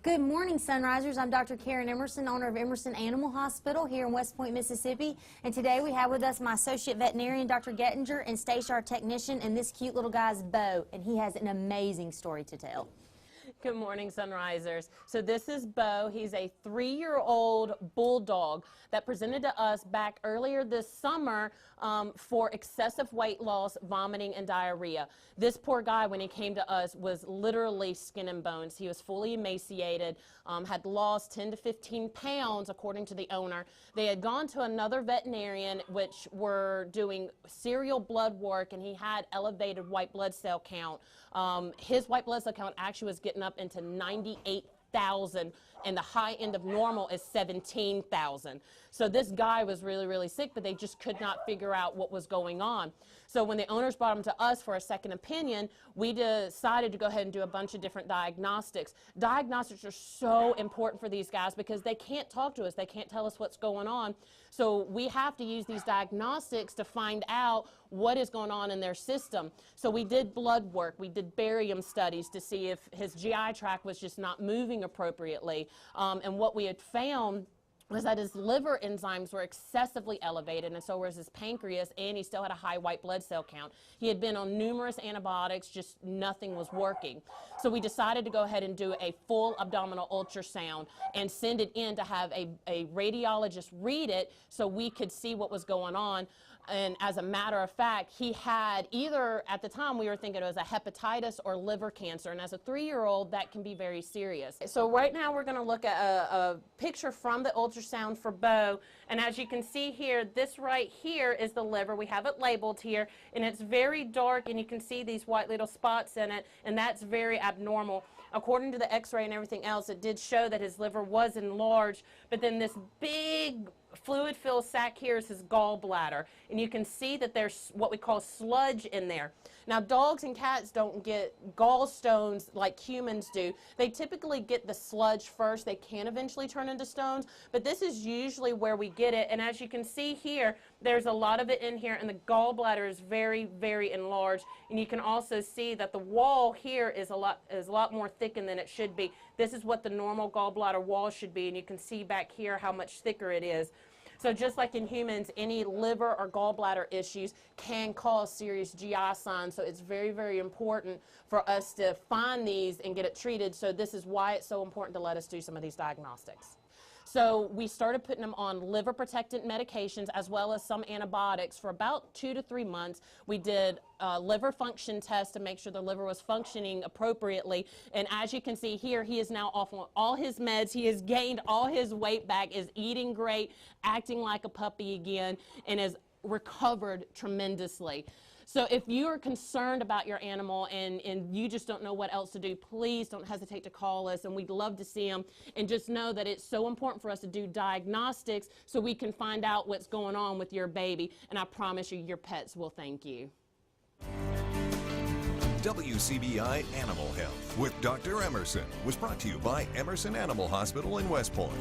Good morning, Sunrisers. I'm Dr. Karen Emerson, owner of Emerson Animal Hospital here in West Point, Mississippi. And today we have with us my associate veterinarian, Dr. Gettinger, and Stacia, our technician, and this cute little guy's Beau, and he has an amazing story to tell. Good morning, Sunrisers. So this is Beau. He's a 3-year-old bulldog that presented to us back earlier this summer for excessive weight loss, vomiting, and diarrhea. This poor guy, when he came to us, was literally skin and bones. He was fully emaciated, had lost 10 to 15 pounds, according to the owner. They had gone to another veterinarian, which were doing serial blood work, and he had elevated white blood cell count. His white blood cell count actually was getting up into 98,000, and the high end of normal is 17,000. So this guy was really, really sick, but they just could not figure out what was going on. So when the owners brought him to us for a second opinion, we decided to go ahead and do a bunch of different diagnostics. Diagnostics are so important for these guys because they can't talk to us. They can't tell us what's going on. So we have to use these diagnostics to find out what is going on in their system. So we did blood work. We did barium studies to see if his GI tract was just not moving appropriately. And what we had found was that his liver enzymes were excessively elevated, and so was his pancreas, and he still had a high white blood cell count. He had been on numerous antibiotics, just nothing was working. So we decided to go ahead and do a full abdominal ultrasound and send it in to have a radiologist read it so we could see what was going on. And as a matter of fact, he had either, at the time we were thinking it was a hepatitis or liver cancer, and as a 3-year-old that can be very serious. So right now we're going to look at a picture from the ultrasound for Beau, and as you can see here, this right here is the liver. We have it labeled here, and it's very dark, and you can see these white little spots in it, and that's very abnormal. According to the x-ray and everything else, it did show that his liver was enlarged, but then this big fluid-filled sac here is his gallbladder, and you can see that there's what we call sludge in there. Now, dogs and cats don't get gallstones like humans do. They typically get the sludge first. They can eventually turn into stones, but this is usually where we get it, and as you can see here, there's a lot of it in here, and the gallbladder is very, very enlarged, and you can also see that the wall here is a lot more thickened than it should be. This is what the normal gallbladder wall should be, and you can see back here how much thicker it is. So just like in humans, any liver or gallbladder issues can cause serious GI signs. So it's very, very important for us to find these and get it treated. So this is why it's so important to let us do some of these diagnostics. So we started putting them on liver protectant medications as well as some antibiotics for about 2 to 3 months. We did a liver function test to make sure the liver was functioning appropriately. And as you can see here, he is now off on all his meds. He has gained all his weight back, is eating great, acting like a puppy again, and has recovered tremendously. So if you are concerned about your animal and you just don't know what else to do, please don't hesitate to call us, and we'd love to see them. And just know that it's so important for us to do diagnostics so we can find out what's going on with your baby. And I promise you, your pets will thank you. WCBI Animal Health with Dr. Emerson was brought to you by Emerson Animal Hospital in West Point.